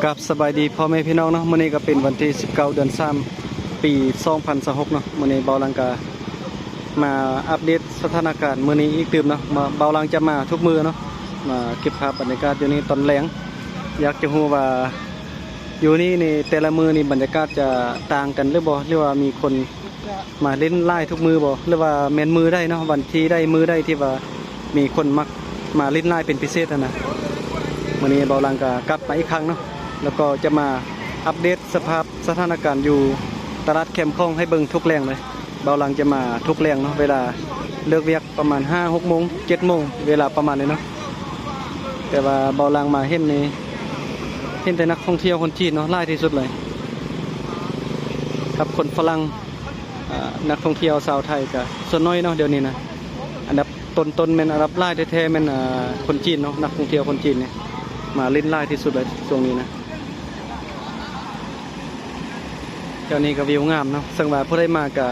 กับสบายดีพ่อแม่พี่น้องเนาะมื้อนี้ก็เป็นวันที่19เดือน3ปี2026เนาะมื้อนี้เบาลังกามาอัปเดตสถานการณ์มื้อนี้อีกตื่มเนาะมาเบาลังจะมาทุกมื้อเนาะมาเก็บภาพบรรยากาศอยู่นี่ตอนแลงอยากจะฮู้ว่าอยู่นี่แต่ละมื้อนี่บรรยากาศจะต่างกันหรือบ่หรือว่ามีคนมาเล่นไล่ทุกมื้อบ่หรือว่าแม่นมื้อได้เนาะวันที่ได้มื้อได้ที่ว่ามีคนมักมาเล่นไล่เป็นพิเศษนะวันนี้เบาลังกลับมาอีกครั้งเนาะแล้วก็จะมาอัปเดตสถานการณ์อยู่ตลาดแคมป์คลองให้เบิ่งทุกแรงเลยเบาลังจะมาทุกแรงเนาะเวลาเลิกเวียกประมาณ 5-6 โมง 7 โมงเวลาประมาณนี้เนาะแต่ว่าเบาลังมาเห็นแต่นักท่องเที่ยวคนจีนเนาะหลายที่สุดเลยครับคนฝรั่งนักท่องเที่ยวชาวไทยก็ส่วนน้อยเนาะเดี๋ยวนี้นะอันดับต้นๆแม่นอันดับหลายแท้ๆแม่นคนจีนเนาะนักท่องเที่ยวคนจีนเนี่ยมาเล่นไล่ที่สุดเลยช่วงนี้นะเจ้านี้ก็วิวงามเนาะสังว่าผู้ได้มากับ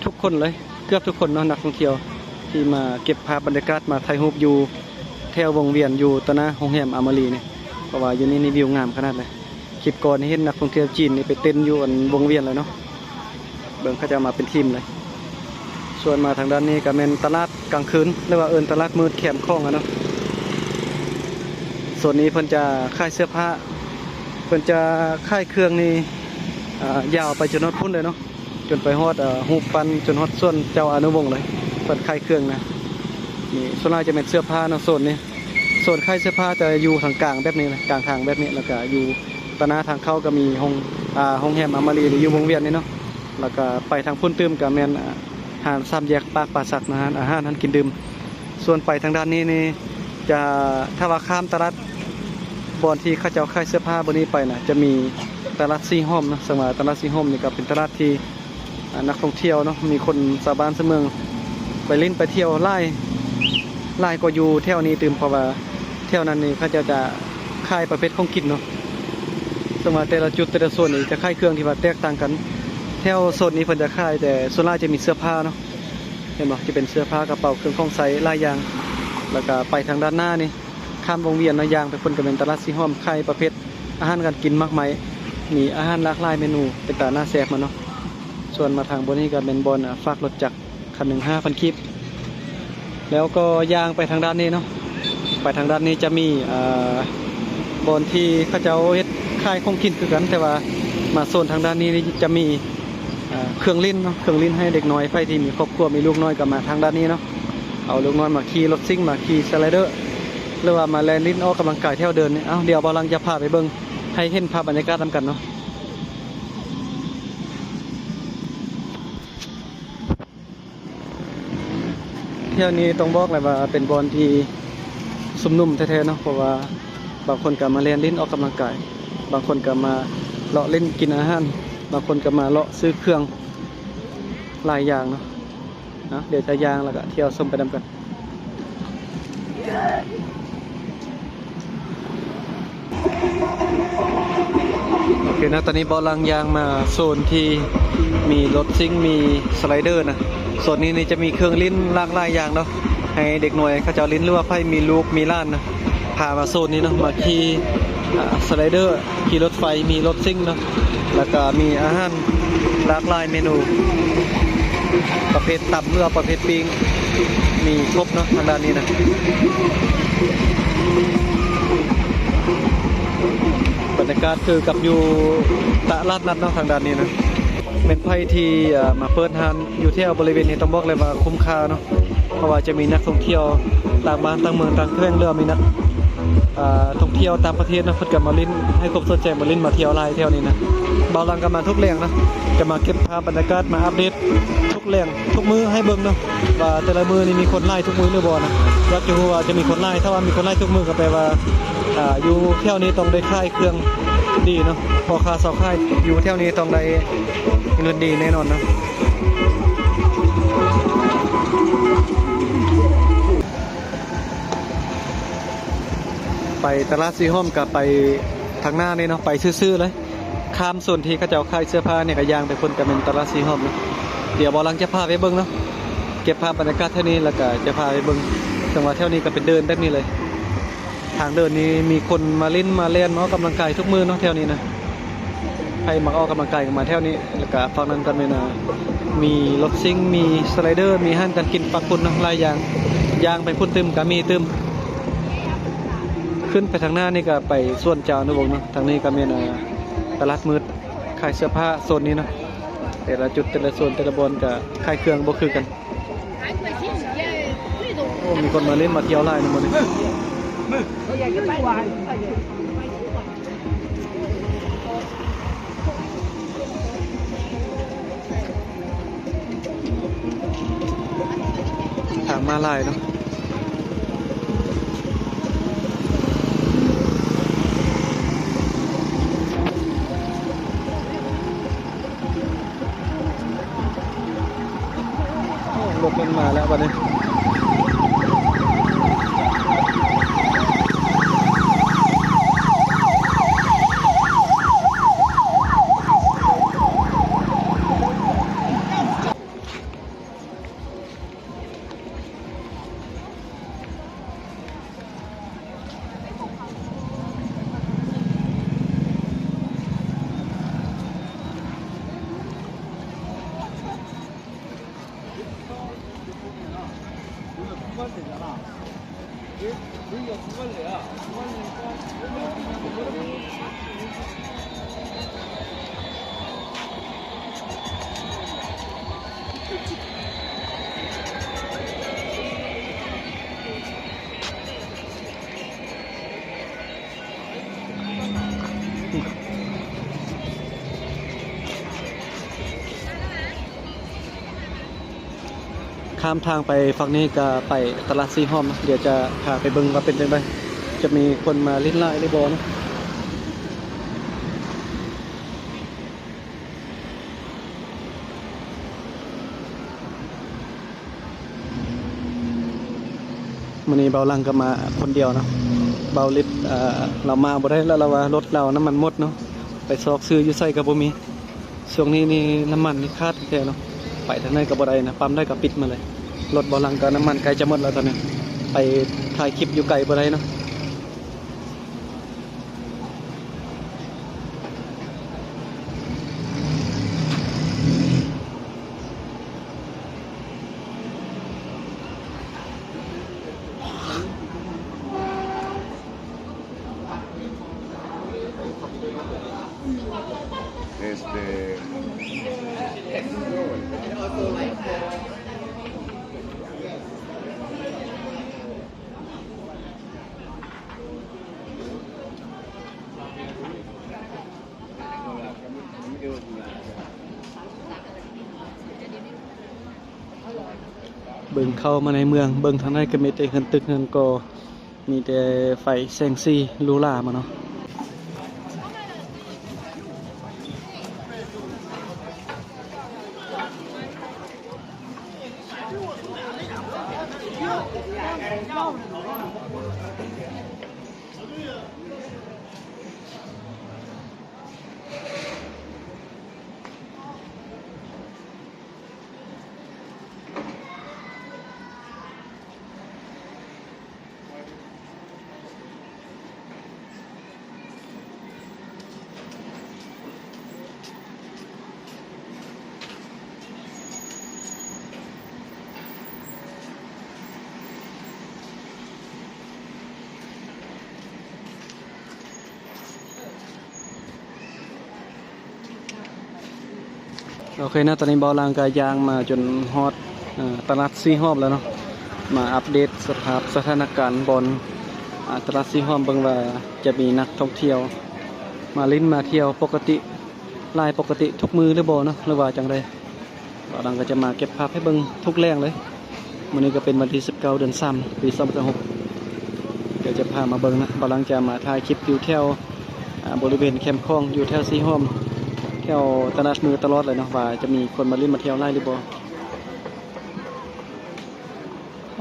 ทุกคนเลยเกือบทุกคนเนาะนักท่องเที่ยวที่มาเก็บภาพบรรยากาศมาถ่ายรูปอยู่แถววงเวียนอยู่ตะนะโรงแรมอามารีเนี่ยเพราะว่าอยู่นี่วิวงามขนาดเลยคลิปก่อนเห็นนักท่องเที่ยวจีนนี่ไปเต้นอยู่วงเวียนเลยเนาะเบิ่งเขาจะมาเป็นทีมเลยส่วนมาทางด้านนี้ก็เป็นตลาดกลางคืนหรือว่าตลาดมืดแคมป์คลองเนาะส่วนนี้เพิ่นจะค่ายเสื้อผ้าเพิ่นจะค่ายเครื่องนี่ยาวไปจนฮอดพุ่นเลยเนาะจนไปฮอดหูปันจนฮอดส่วนเจ้าอนุวงศ์เลยเพิ่นค่ายเครื่องนะนี่ส่วนใหญ่จะเป็นเสื้อผ้าเนาะโซนนี้โซนค่ายเสื้อผ้าจะอยู่ทางกลางแบบนี้นะกลางทางแบบนี้แล้วก็อยู่ตะนาทางเข้าก็มีห้องแฮมอามารีอยู่วงเวียนนี่เนาะแล้วก็ไปทางพุ่นตื้มก็แม่นหาด3แยกปากป่าสักนะฮะอาหารกินดื่มส่วนไปทางด้านนี้นี่จะถ้าว่าข้ามตลาดบอนที่เขาเจ้าค่ายเสื้อผ้าบนนี้ไปนะจะมีตลาดซีห้อมนะสมัยตลาดซีห้อมนี่ก็เป็นตลาดที่นักท่องเที่ยวเนาะมีคนชาวบ้านชาวเมืองไปเล่นไปเที่ยวไล่ก็อยู่แถวนี้ตื่มเพราะว่าแถวนั้นนี่เขาจะค่ายประเภทของกินเนาะสมัยแต่ละจุดแต่ละโซนนี่จะค่ายเครื่องที่ว่าแตกต่างกันแถวโซนนี้เพิ่นจะค่ายแต่ส่วนมากจะมีเสื้อผ้าเนาะเห็นบ่จะเป็นเสื้อผ้ากระเป๋าเครื่องของใช้หลายอย่างแล้วก็ไปทางด้านหน้านี่ข้ามวงเวียนนะยางไปคนก็เป็นตลาดซีห้อมไข่ประเภทอาหารการกินมากมายมีอาหารหลากหลายเมนูเป็นตาหน้าแซ่บมาเนาะส่วนมาทางบนนี้ก็เป็นบอนฝากรถจักรคันหนึ่ง5,000คีบแล้วก็ยางไปทางด้านนี้เนาะไปทางด้านนี้จะมีบอนที่เขาเจ้าเฮ็ดค่ายของกินคือกันแต่ว่ามาโซนทางด้านนี้จะมีเครื่องลิ้นเนาะเครื่องลิ้นให้เด็กน้อยไฟที่มีครอบครัวมีลูกน้อยก็มาทางด้านนี้เนาะเอาลูกน้อยมาขี่รถซิ่งมาขี่สไลเดอร์หรือว่ามาแลนลิ้นออกกำลังกายเที่ยวเดินเนี่ยเดี๋ยวบอลังจะพาไปเบิ้งให้เห็นภาพบรรยากาศนำกันเนาะเที่ยวนี้ต้องบอกเลยว่าเป็นบอลที่สุ่มนุ่มแท้ๆเนาะเพราะว่าบางคนก็มาแลนลิ้นออกกำลังกายบางคนก็มาเลาะเล่นกินอาหารบางคนก็มาเลาะซื้อเครื่องหลายอย่างเนาะเดี๋ยวจะยางแล้วก็เที่ยวชมไปนำกันโอเคนะตอนนี้บอลลังยางมาโซนที่มีรถซิ่งมีสไลเดอร์นะโซนนี้นี่จะมีเครื่องลิ้นหลากหลายอย่างเนาะให้เด็กหน่วยเขาจะลิ้นหรือว่าไพ่มีลูกมีล้านนะพามาโซนนี้เนาะมาขี่สไลเดอร์ขี่รถไฟมีรถซิ่งเนาะแล้วก็มีอาหารหลากหลายเมนูประเภทตับเรือประเภทปิ้งมีครบเนาะทางด้านนี้นะบรรยากาศคือกับอยู่ตลาดนัดเนาะทางด้านนี้นะเป็นไพ่ที่มาเปิดร้านอยู่ที่บริเวณนี้ต้องบอกเลยว่าคุ้มค่าเนาะเพราะว่าจะมีนักท่องเที่ยวต่างบ้านต่างเมืองต่างแคว้นเรือมีนักท่องเที่ยวตามประเทศนะเพื่อกับมาลิ้นให้ครบสนใจมาลิ้นมาเที่ยวไล่เที่ยวนี้นะเบาลังกันมาทุกแหล่งนะจะมาเก็บภาพบรรยากาศมาอัปเดตทุกแหล่งทุกมื้อให้เบิ่งเนาะว่าแต่ละมื้อนี่มีคนไล่ทุกมื้อหรือบ่นะอยากจะรู้ว่าจะมีคนไล่ถ้าว่ามีคนไล่ทุกมื้อก็แปลว่าอยู่เที่ยวนี้ต้องได้ค่ายเครื่องดีเนาะพอค่าเสาค่ายอยู่เที่ยวนี้ต้องได้เงินดีแน่นอนเนาะไปตลาดซีห้อมกับไปทางหน้านี่เนาะไปซื่อๆเลยข้ามส่วนที่เขาจะเอาค่ายเสื้อผ้าเนี่ยก็ยางไปคนกับเป็นตลาดซีห้อมเนาะเดี๋ยวบอลังจะพาไปเบิ้งเนาะเก็บภาพบรรยากาศเท่านี้แล้วก็จะพาไปเบิ้งจังหวะเท่านี้ก็เป็นเดินแบบนี้เลย ทางเดินนี้มีคนมาเล่นมาเล่นมาออกกำลังกายทุกมื้อเนาะแถวนี้นะใครมาออกกำลังกายกันมาแถวนี้แล้วก็ฝั่งนั้นก็มีรถซิ่งมีสไลเดอร์มีห้างการกินปักปุ่นเนาะหลายอย่างย่างไปพุ่นตึมก็มีตึมขึ้นไปทางหน้านี่ก็ไปส่วนเจ้านะวงเนาะทางนี้ก็มีตลาดมืดขายเสื้อผ้าโซนนี้เนาะแต่ละจุดแต่ละโซนแต่ละบอนก็ขายเครื่องบ่คือกันโอ้มีคนมาเล่นมาเที่ยวหลายนะหมดนี่ทางมาลายเนาะรถมันมาแล้วบัดนี้ข้ามทางไปฝั่งนี้ก็ไปตลาดซีห้อมนะเดี๋ยวจะพาไปเบิ่งว่าเป็นจังไดจะมีคนมาลิ้นไล่หรือบ่นะมื้อนี้เบาลังก็มาคนเดียวเนาะเบาลิฟเรามาบ่ได้แล้วเราว่ารถเราน้ำมันหมดเนาะไปซอกซื้ออยู่ไสก็บ่มีช่วงนี้นี่น้ำมันนี่ขาดแท้เนาะไปทางไหนก็บ่ได้นะปั๊มได้ก็ปิดมาเลยรถเบาลังก็น้ำมันใกล้จะหมดแล้วตอนนี้ไปถ่ายคลิปอยู่ไกลบ่ได้เนาะเบิ่งเข้ามาในเมืองเบิ่งทางในก็มีแต่เฮือนตึกเฮือนกอมีแต่ไฟแสงสีลูล่ามาเนาะโอเคนะตอนนี้บอลลังกายางมาจนฮอตตลาดซีฮอมแล้วเนาะมาอัปเดตสถานการณ์บอลตลาดซีฮอมเบิ่งว่าจะมีนักท่องเที่ยวมาลิ้นมาเที่ยวปกติลายปกติทุกมือหรือบ่เนาะหรือว่าจังไดบอลลังก็จะมาเก็บภาพให้เบิ่งทุกแรงเลยวันนี้ก็เป็นวันที่19เดือน3ปี2016เดี๋ยวจะพามาเบิ่งนะบอลลังจะมาถ่ายคลิปอยู่แถวบริเวณแคมป์คลองอยู่แถวซีฮอมแถวตลาดมือตลอดเลยเนาะว่าจะมีคนมาเล่นมาเที่ยวไล่หรือบ่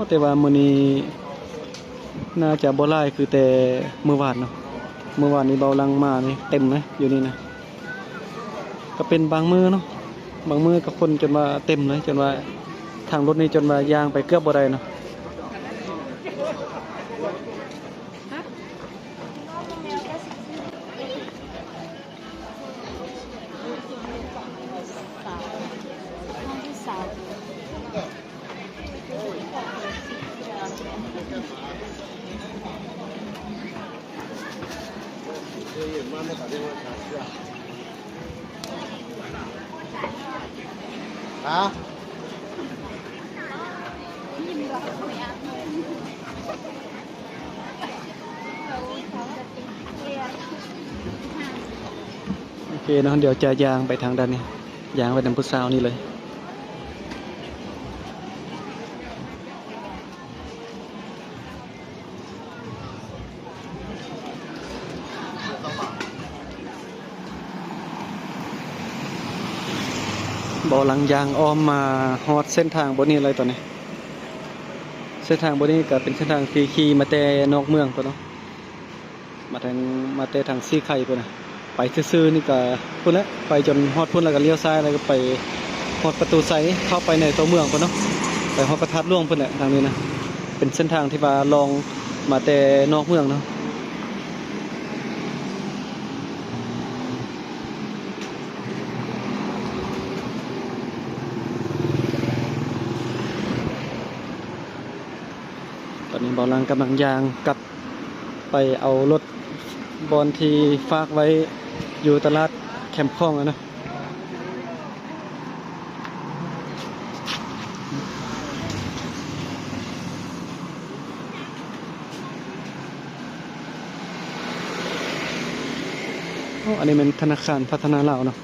แต่ว่ามื้อนี้น่าจะบ่ไล่คือแต่เมื่อวานเนาะเมื่อวานนี้เบาลังมานี่เต็มนะอยู่นี่นะก็เป็นบางมื้อเนาะบางมื้อก็คนจนว่าเต็มเลยจนว่าทางรถนี่จนว่ายางไปเกือบบ่ได้เนาะ อ่ะโอเคเนาะเดี๋ยวจะยางไปทางด้านนี้ยางไปทางพุทธสาวนี่เลยบ่อหลังยางอ้อมมาฮอดเส้นทางบนนี้เลยตอนนี้เส้นทางบนนี้ก็เป็นเส้นทางที่ขี่มาแต่นอกเมืองตัวเนาะมาแต่ทางซีไข่พุ่นน่ะไปซื่อๆนี่ก็พุ่นละไปจนฮอดพุ่นแล้วก็เลี้ยวซ้ายแล้วก็ไปฮอดประตูไซเข้าไปในตัวเมืองพุ่นเนาะไปฮอดพระธาตุหลวงพุ่นแหละทางนี้นะเป็นเส้นทางที่ว่าลองมาแต่นอกเมืองเนาะตอนนี้บ่อลังกำลังยางกลับไปเอารถบอลที่ฝากไว้อยู่ตลาดแคมป์คลองนะอันนี้เป็นธนาคารพัฒนาลาวเนาะ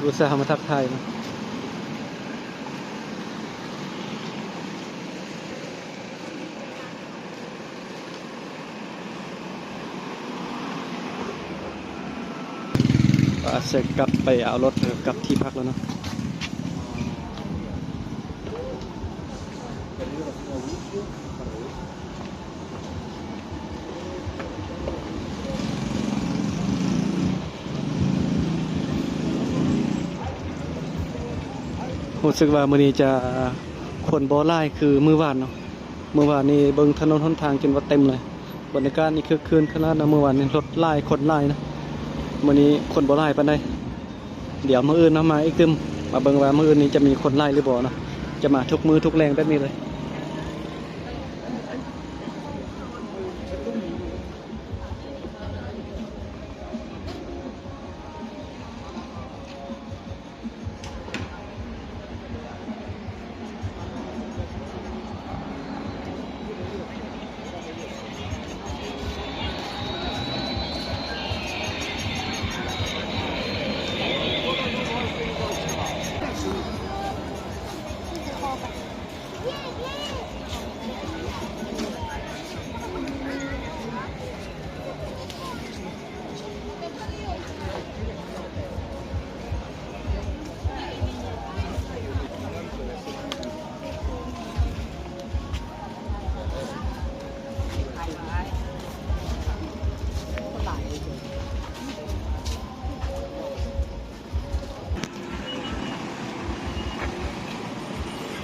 รู้สึกมาทักทายนะเสร็จกลับไปเอารถกลับที่พักแล้วเนาะรู้สึกว่ามื้อนี้จะคนบ่หลายคือมื้อวานเนาะมื้อวานนี้เบิ่งถนนหนทางจนว่าเต็มเลยบรรยากาศนี่คือคืนขนาดนะมื้อวานนี้รถหลายคนหลายนะมื้อนี้คนบ่หลายปานใดเดี๋ยวมื้ออื่นเนาะมาอีกตึมมาเบิ่งว่ามื้ออื่นนี้จะมีคนหลายหรือบ่เนาะจะมาทุกมื้อทุกแรงแบบนี้เลย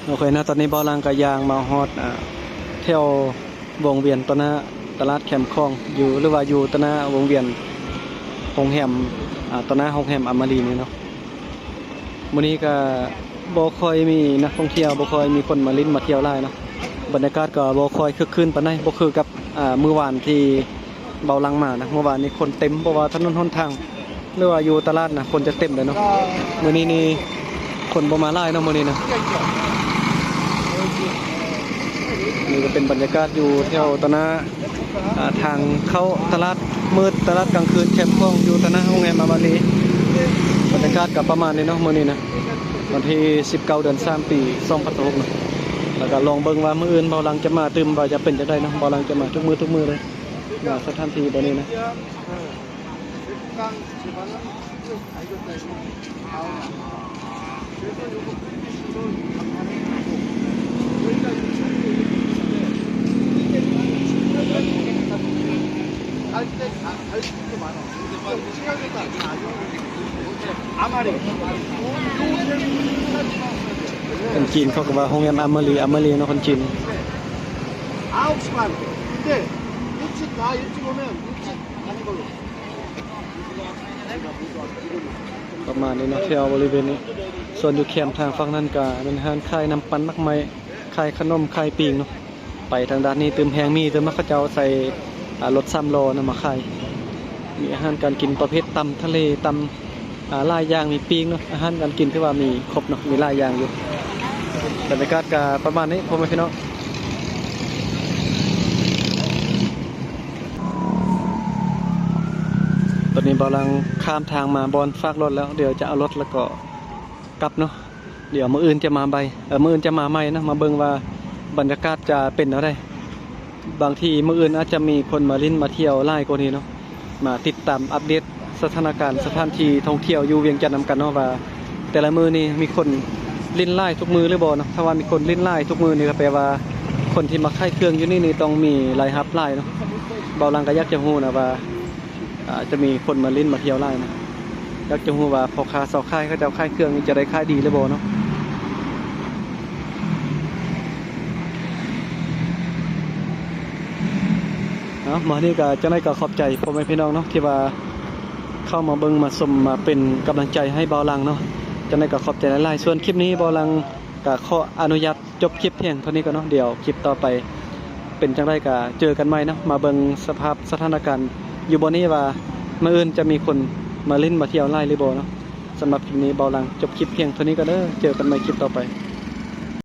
โอเคนะตอนนี้บ่อลังกะยางมาฮอดเที่ยววงเวียนตอนหน้าตลาดแคมป์คลองอยู่หรือว่าอยู่ตอนหน้าวงเวียนโรงแรมตอนหน้าโรงแรมอมรีนี่เนาะมื้อนี้ก็บ่ค่อยมีนักท่องเที่ยวบ่ค่อยมีคนมาลิ้นมาเที่ยวหลายเนาะบรรยากาศก็บ่ค่อยคึกคืนปานใดบ่คือกับมื้อวานที่เบาลังมานะเมื่อวานนี้คนเต็มเพราะว่าถนนหนทางหรือว่าอยู่ตลาดนะคนจะเต็มเลยเนาะมื้อนี้นี่คนบ่มาหลายเนาะมื้อนี้นะนี่ก็เป็นบรรยากาศอยู่แถวตะนาทางเข้าตลาดมืดตลาดกลางคืนแคมป์คลองอยู่ตะนาโรงแรมอามารีบรรยากาศกับประมาณนี้เนาะมื้อนี้นะวันที่19เดือน3ปี2016นะแล้วก็ลองเบิ่งว่ามื้ออื่นเบาลังจะมาตึมว่าจะเป็นจังได๋เนาะเบาลังจะมาทุกมื้อเลยสถานที่บ่นี้นะคนจีนเขาก็ว่าโรงแรมอามารีเนาะคนจีน ประมาณนี้เนาะแถวบริเวณนี้ส่วนอยู่แคมป์ทางฝั่งนั้นก็เป็นห้างขายน้ำปั่นมักไม้ขายขนมขายปิ้งเนาะไปทางด้านนี้เติมแพงมีเติมมักเขาเจ้าใส่รถ3ล้อนะมาขายมีอาหารการกินประเภทตำทะเลตำหลายอย่างมีปิ้งเนาะอาหารการกินที่ว่ามีครบเนาะมีหลายอย่างอยู่บรรยากาศก็ประมาณนี้พ่อแม่พี่น้องตอนนี้บอลังข้ามทางมาบอลฝากรถแล้วเดี๋ยวจะเอารถแล้วก็กลับเนาะเดี๋ยวมื้ออื่นจะมามื้ออื่นจะมาใหม่นะมาเบิ่งว่าบรรยากาศจะเป็นอะไรบางทีมื้ออื่นอาจจะมีคนมาลิ้นมาเที่ยวหลายกว่านี้เนาะมาติดตามอัปเดตสถานการณ์สถานที่ท่องเที่ยวอยู่เวียงจันทน์นำกันเนาะว่าแต่ละมื้อนี้มีคนลิ้นไล่ทุกมื้อหรือบ่เนาะถ้าว่ามีคนลิ้นไล่ทุกมื้อนี่ก็แปลว่าคนที่มาค่ายเครื่องอยู่นี่ต้องมีรายรับหลายเนาะเบาลังก็อยากจะฮู้นะว่าจะมีคนมาลิ้นมาเที่ยวไล่นะอยากจะรู้ว่าพ่อค้าเสาค่ายเขาจะค่ายเครื่องนี่จะได้ค่ายดีหรือบ่เนาะมานี่ก็จะได้ก็ขอบใจพ่อแม่พี่น้องเนาะที่ว่าเข้ามาเบิ่งมาชมมาเป็นกำลังใจให้เบาลังเนาะจะได้ก็ขอบใจหลายๆส่วนคลิปนี้เบาลังก็ขออนุญาตจบคลิปเพียงเท่านี้ก็เนาะเดี๋ยวคลิปต่อไปเป็นจังไดก็เจอกันใหม่เนาะมาเบิ่งสภาพสถานการณ์อยู่บ่นี้ว่ามื้ออื่นจะมีคนมาเล่นมาเที่ยวไล่หรือบ่เนาะสำหรับคลิปนี้เบาลังจบคลิปเพียงเท่านี้ก็เด้อเจอกันใหม่คลิปต่อไป